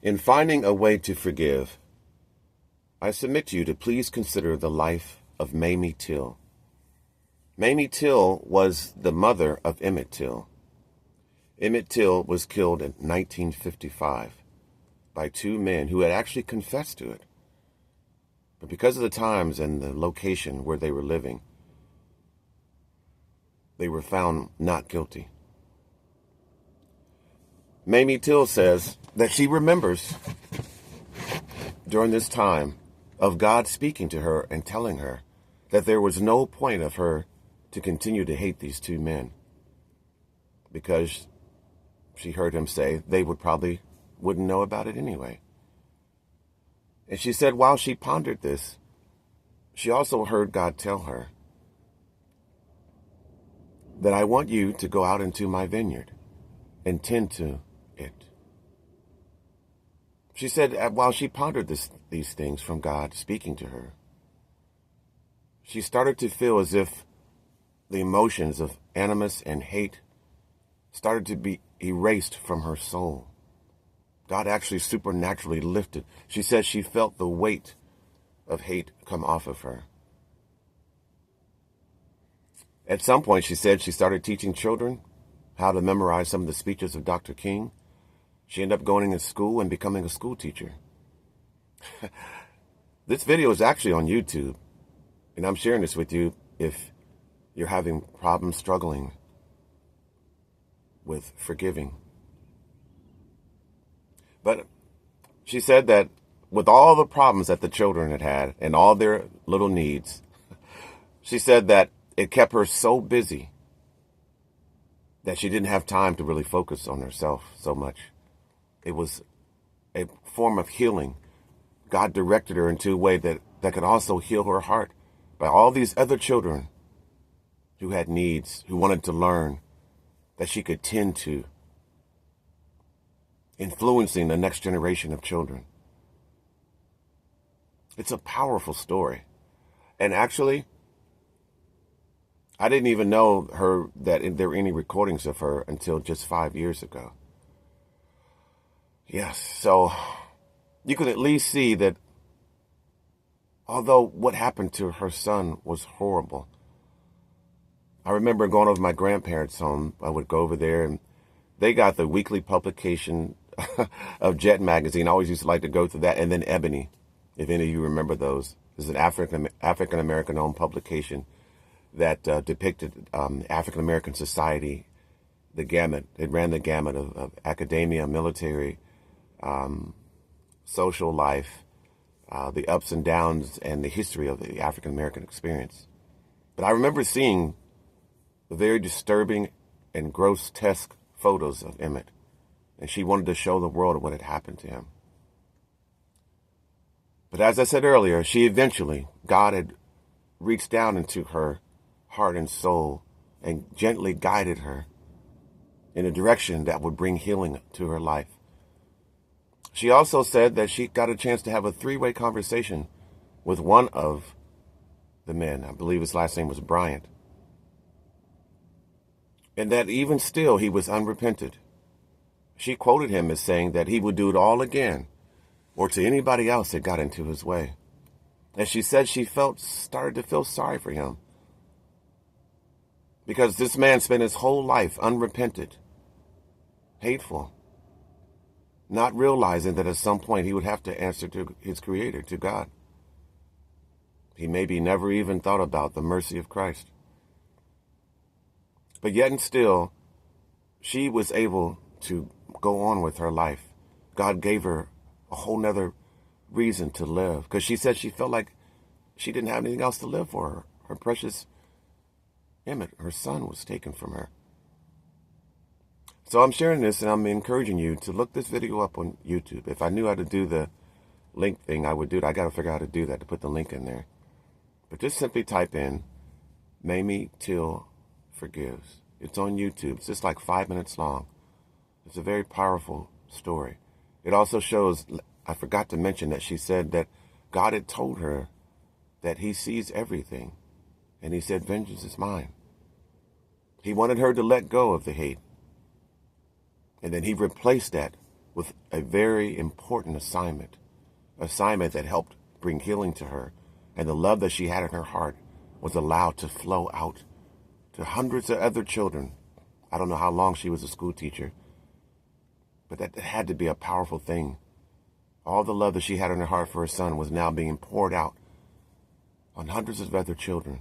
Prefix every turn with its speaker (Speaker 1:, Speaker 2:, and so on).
Speaker 1: In finding a way to forgive, I submit to you to please consider the life of Mamie Till. Mamie Till was the mother of Emmett Till. Emmett Till was killed in 1955 by two men who had actually confessed to it. But because of the times and the location where they were living, they were found not guilty. Mamie Till says that she remembers during this time of God speaking to her and telling her that there was no point of her to continue to hate these two men, because she heard him say they wouldn't know about it anyway. And she said while she pondered this, she also heard God tell her that I want you to go out into my vineyard and tend to it. She said while she pondered these things from God speaking to her, she started to feel as if the emotions of animus and hate started to be erased from her soul. God actually supernaturally lifted. She said she felt the weight of hate come off of her. At some point, she said she started teaching children how to memorize some of the speeches of Dr. King. She ended up going to school and becoming a school teacher. This video is actually on YouTube, and I'm sharing this with you if you're having problems struggling with forgiving. But she said that with all the problems that the children had had and all their little needs, she said that it kept her so busy that she didn't have time to really focus on herself so much. It was a form of healing. God directed her into a way that could also heal her heart by all these other children who had needs, who wanted to learn, that she could tend to, influencing the next generation of children. It's a powerful story. And actually, I didn't even know that there were any recordings of her until just 5 years ago. Yes, so you can at least see that although what happened to her son was horrible, I remember going over to my grandparents' home. I would go over there, and they got the weekly publication of Jet Magazine. I always used to like to go through that, and then Ebony, if any of you remember those. This is an African-American-owned publication that depicted African-American society, the gamut. It ran the gamut of academia, military, social life, the ups and downs, and the history of the African-American experience. But I remember seeing the very disturbing and grotesque photos of Emmett, and she wanted to show the world what had happened to him. But as I said earlier, God had reached down into her heart and soul and gently guided her in a direction that would bring healing to her life. She also said that she got a chance to have a three-way conversation with one of the men. I believe his last name was Bryant. And that even still, he was unrepentant. She quoted him as saying that he would do it all again, or to anybody else that got into his way. And she said she started to feel sorry for him, because this man spent his whole life unrepentant, hateful, not realizing that at some point he would have to answer to his Creator, to God. He maybe never even thought about the mercy of Christ. But yet and still, she was able to go on with her life. God gave her a whole nother reason to live, because she said she felt like she didn't have anything else to live for. Her precious Emmett, her son, was taken from her. So I'm sharing this, and I'm encouraging you to look this video up on YouTube. If I knew how to do the link thing, I would do it. I got to figure out how to do that, to put the link in there. But just simply type in Mamie Till Forgives. It's on YouTube. It's just like 5 minutes long. It's a very powerful story. It also shows, I forgot to mention that she said that God had told her that he sees everything. And he said, vengeance is mine. He wanted her to let go of the hate. And then he replaced that with a very important assignment that helped bring healing to her. And the love that she had in her heart was allowed to flow out to hundreds of other children. I don't know how long she was a school teacher, but that had to be a powerful thing. All the love that she had in her heart for her son was now being poured out on hundreds of other children.